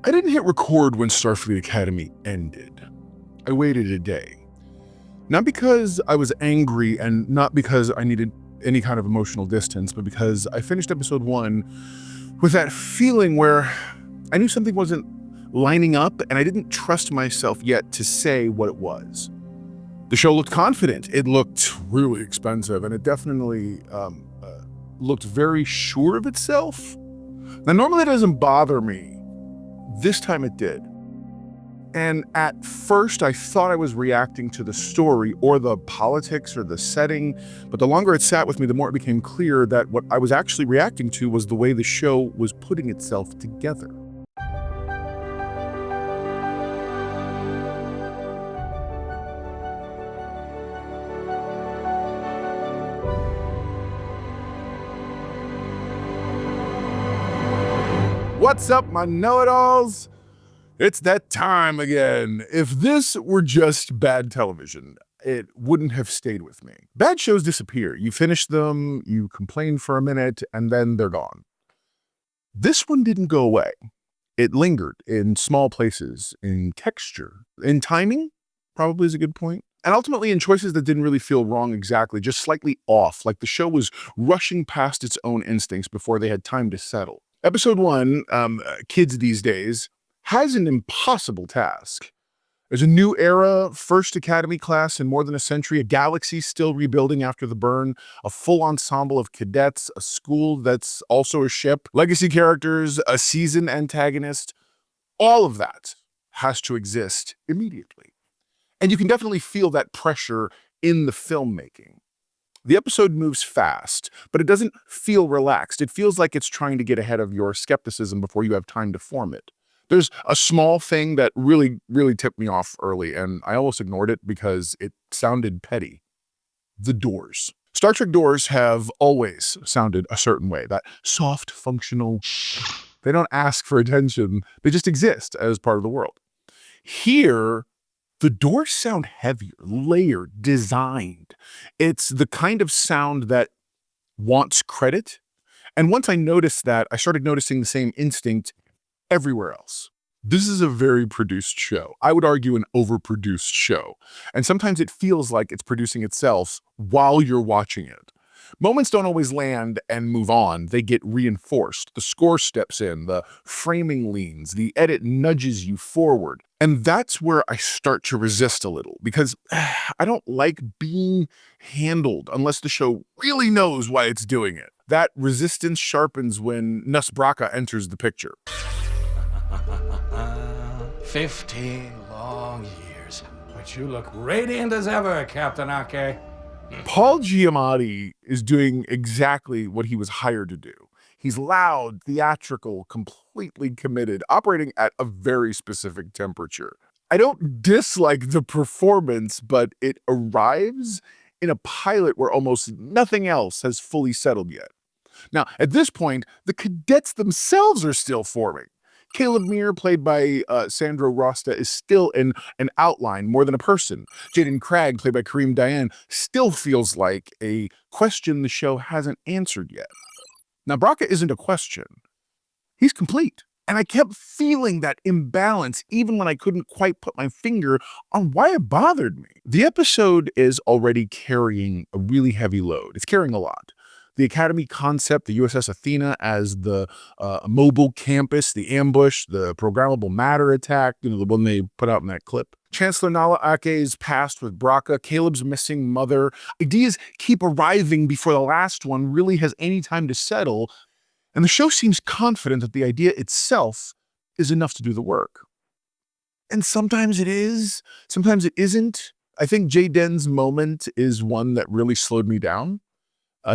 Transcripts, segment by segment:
I didn't hit record when Starfleet Academy ended. I waited a day. Not because I was angry and not because I needed any kind of emotional distance, but because I finished episode 1 with that feeling where I knew something wasn't lining up and I didn't trust myself yet to say what it was. The show looked confident. It looked really expensive, and it definitely looked very sure of itself. Now, normally it doesn't bother me. This time it did. And at first I thought I was reacting to the story or the politics or the setting, but the longer it sat with me, the more it became clear that what I was actually reacting to was the way the show was putting itself together. What's up, my know-it-alls? It's that time again. If this were just bad television, it wouldn't have stayed with me. Bad shows disappear. You finish them, you complain for a minute, and then they're gone. This one didn't go away. It lingered in small places, in texture, in timing, probably is a good point, and ultimately in choices that didn't really feel wrong exactly, just slightly off, like the show was rushing past its own instincts before they had time to settle. Episode 1, kids these days, has an impossible task. There's a new era, first Academy class in more than a century, a galaxy still rebuilding after the burn, a full ensemble of cadets, a school that's also a ship, legacy characters, a seasoned antagonist. All of that has to exist immediately. And you can definitely feel that pressure in the filmmaking. The episode moves fast, but it doesn't feel relaxed. It feels like it's trying to get ahead of your skepticism before you have time to form it. There's a small thing that really tipped me off early, and I almost ignored it because it sounded petty. The doors. Star Trek doors have always sounded a certain way, that soft, functional. They don't ask for attention. They just exist as part of the world. Here, the doors sound heavier, layered, designed. It's the kind of sound that wants credit. And once I noticed that, I started noticing the same instinct everywhere else. This is a very produced show. I would argue an overproduced show. And sometimes it feels like it's producing itself while you're watching it. Moments don't always land and move on. They get reinforced. The score steps in, the framing leans, the edit nudges you forward. And that's where I start to resist a little, because I don't like being handled unless the show really knows why it's doing it. That resistance sharpens when Braka enters the picture. 15 long years, but you look radiant as ever, Captain Ake. Paul Giamatti is doing exactly what he was hired to do. He's loud, theatrical, completely committed, operating at a very specific temperature. I don't dislike the performance, but it arrives in a pilot where almost nothing else has fully settled yet. Now, at this point, the cadets themselves are still forming. Caleb Meir, played by Sandro Rosta, is still an outline more than a person. Cadet Krag, played by Kareem Dayan, still feels like a question the show hasn't answered yet. Now, Braka isn't a question. He's complete. And I kept feeling that imbalance even when I couldn't quite put my finger on why it bothered me. The episode is already carrying a really heavy load. It's carrying a lot. The Academy concept, the USS Athena as the mobile campus, the ambush, the programmable matter attack, the one they put out in that clip. Chancellor Nala Ake's past with Braka, Caleb's missing mother. Ideas keep arriving before the last one really has any time to settle, and the show seems confident that the idea itself is enough to do the work. And sometimes it is, sometimes it isn't. I think Jaden's moment is one that really slowed me down.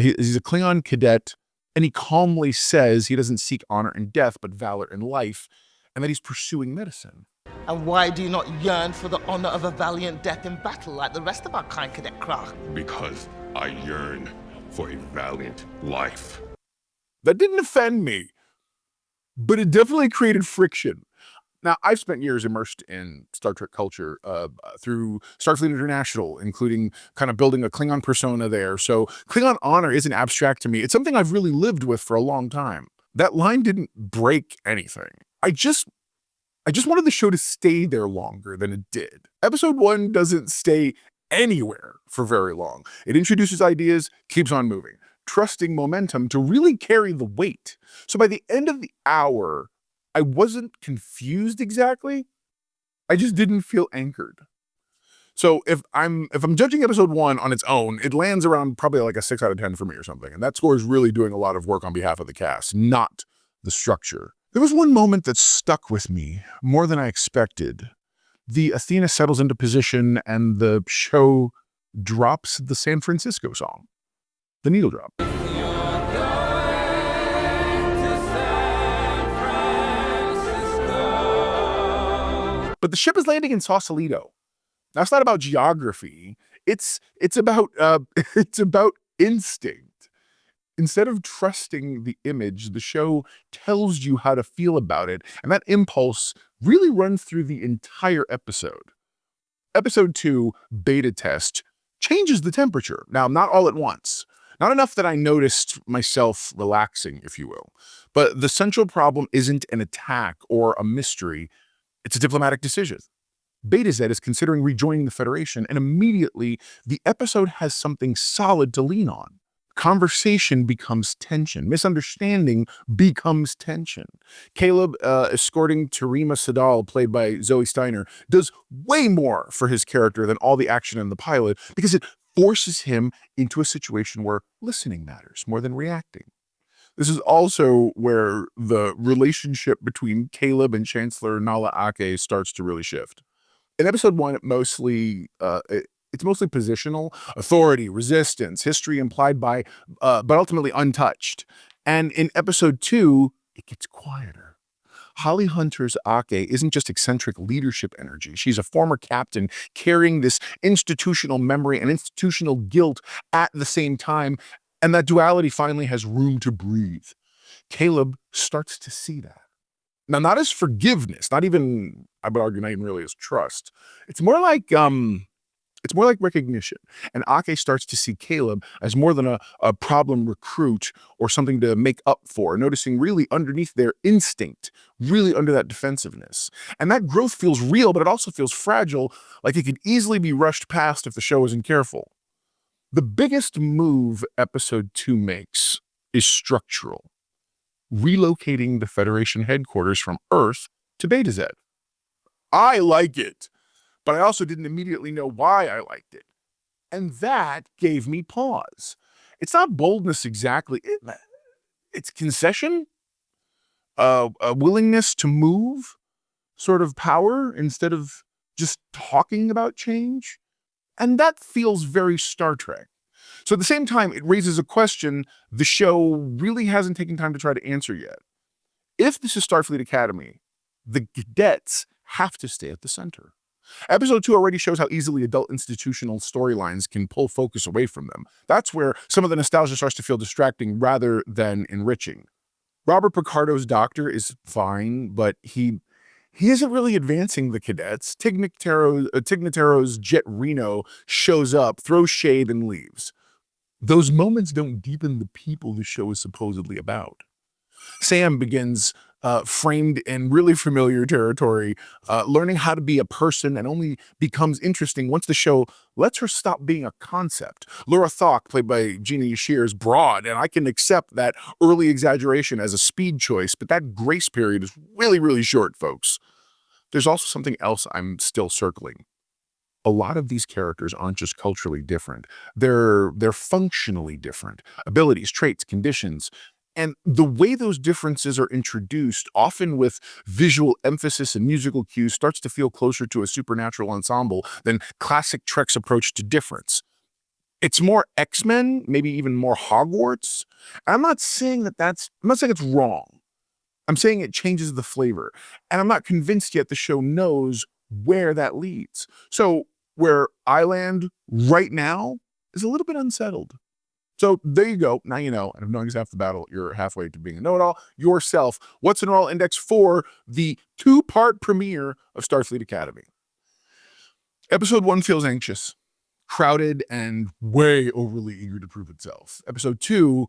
He's a Klingon cadet, and he calmly says he doesn't seek honor in death, but valor in life, and that he's pursuing medicine. And why do you not yearn for the honor of a valiant death in battle like the rest of our kind, Cadet Krag? Because I yearn for a valiant life. That didn't offend me, but it definitely created friction. Now, I've spent years immersed in Star Trek culture through Starfleet International, including kind of building a Klingon persona there. So Klingon honor isn't abstract to me. It's something I've really lived with for a long time. That line didn't break anything. I just I just wanted the show to stay there longer than it did. Episode 1 doesn't stay anywhere for very long. It introduces ideas, keeps on moving, trusting momentum to really carry the weight. So by the end of the hour, I wasn't confused exactly. I just didn't feel anchored. So if I'm judging episode 1 on its own, it lands around probably like a 6 out of 10 for me or something. And that score is really doing a lot of work on behalf of the cast, not the structure. There was one moment that stuck with me more than I expected. The Athena settles into position and the show drops the San Francisco song, the needle drop. But the ship is landing in Sausalito. Now, it's not about geography. It's about instinct. Instead of trusting the image, the show tells you how to feel about it, and that impulse really runs through the entire episode. Episode 2, Beta Test, changes the temperature. Now, not all at once. Not enough that I noticed myself relaxing, if you will. But the central problem isn't an attack or a mystery. It's a diplomatic decision. Betazed is considering rejoining the Federation, and immediately the episode has something solid to lean on. Conversation becomes tension. Misunderstanding becomes tension. Caleb, escorting Terima Sadal, played by Zoe Steiner, does way more for his character than all the action in the pilot because it forces him into a situation where listening matters more than reacting. This is also where the relationship between Caleb and Chancellor Nala Ake starts to really shift. In episode 1, it's mostly positional, authority, resistance, history implied by, but ultimately untouched. And in episode 2, it gets quieter. Holly Hunter's Ake isn't just eccentric leadership energy. She's a former captain carrying this institutional memory and institutional guilt at the same time. And that duality finally has room to breathe. Caleb starts to see that. Now, not as forgiveness, not even, I would argue, not even really as trust. It's more like recognition. And Ake starts to see Caleb as more than a problem recruit or something to make up for, noticing really underneath their instinct, really under that defensiveness. And that growth feels real, but it also feels fragile, like it could easily be rushed past if the show isn't careful. The biggest move episode 2 makes is structural. Relocating the Federation headquarters from Earth to Betazed. I like it, but I also didn't immediately know why I liked it. And that gave me pause. It's not boldness exactly. It's concession, a willingness to move, sort of power instead of just talking about change. And that feels very Star Trek. So at the same time, it raises a question the show really hasn't taken time to try to answer yet. If this is Starfleet Academy, the cadets have to stay at the center. Episode 2 already shows how easily adult institutional storylines can pull focus away from them. That's where some of the nostalgia starts to feel distracting rather than enriching. Robert Picardo's doctor is fine, but he isn't really advancing the cadets. Tignataro's Jet Reno shows up, throws shade, and leaves. Those moments don't deepen the people the show is supposedly about. Sam begins framed in really familiar territory, learning how to be a person, and only becomes interesting once the show lets her stop being a concept. Laura Thok, played by Gina Yashir, is broad, and I can accept that early exaggeration as a speed choice, but that grace period is really, really short, folks. There's also something else I'm still circling. A lot of these characters aren't just culturally different. They're functionally different. Abilities, traits, conditions. And the way those differences are introduced, often with visual emphasis and musical cues, starts to feel closer to a supernatural ensemble than classic Trek's approach to difference. It's more X-Men, maybe even more Hogwarts. I'm not saying it's wrong. I'm saying it changes the flavor. And I'm not convinced yet the show knows where that leads. So where I land right now is a little bit unsettled. So there you go. Now you know. And if knowing is half the battle, you're halfway to being a know-it-all yourself. What's an oral index for the 2-part premiere of Starfleet Academy? Episode 1 feels anxious, crowded, and way overly eager to prove itself. Episode 2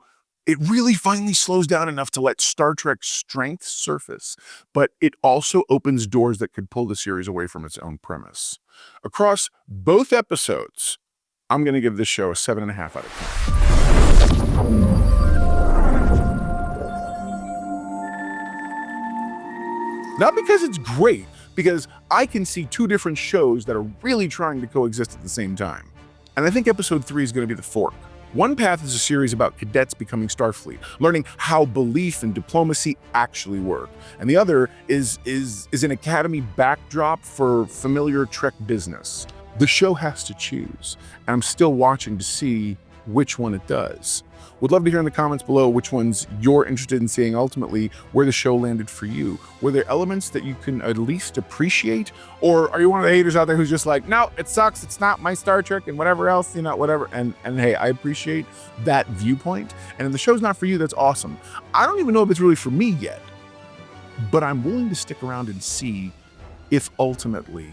It really finally slows down enough to let Star Trek's strengths surface, but it also opens doors that could pull the series away from its own premise. Across both episodes, I'm going to give this show a 7.5 out of 10. Not because it's great, because I can see two different shows that are really trying to coexist at the same time. And I think episode 3 is going to be the fork. One path is a series about cadets becoming Starfleet, learning how belief and diplomacy actually work. And the other is an academy backdrop for familiar Trek business. The show has to choose, and I'm still watching to see which one it does. Would love to hear in the comments below which ones you're interested in seeing, ultimately where the show landed for you. Were there elements that you can at least appreciate? Or are you one of the haters out there who's just like, no, it sucks, it's not my Star Trek, and whatever else, whatever. And hey, I appreciate that viewpoint. And if the show's not for you, that's awesome. I don't even know if it's really for me yet, but I'm willing to stick around and see if ultimately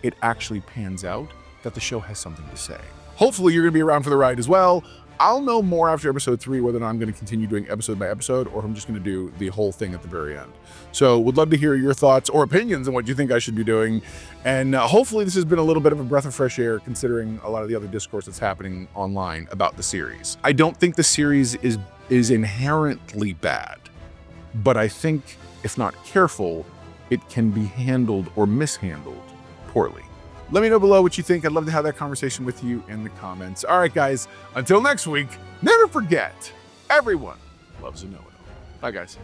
it actually pans out that the show has something to say. Hopefully you're gonna be around for the ride as well. I'll know more after episode 3 whether or not I'm going to continue doing episode by episode or if I'm just going to do the whole thing at the very end. So would love to hear your thoughts or opinions on what you think I should be doing. And hopefully this has been a little bit of a breath of fresh air considering a lot of the other discourse that's happening online about the series. I don't think the series is inherently bad, but I think if not careful, it can be handled or mishandled poorly. Let me know below what you think. I'd love to have that conversation with you in the comments. All right, guys, until next week, never forget, everyone loves a know-it-all. Bye, guys.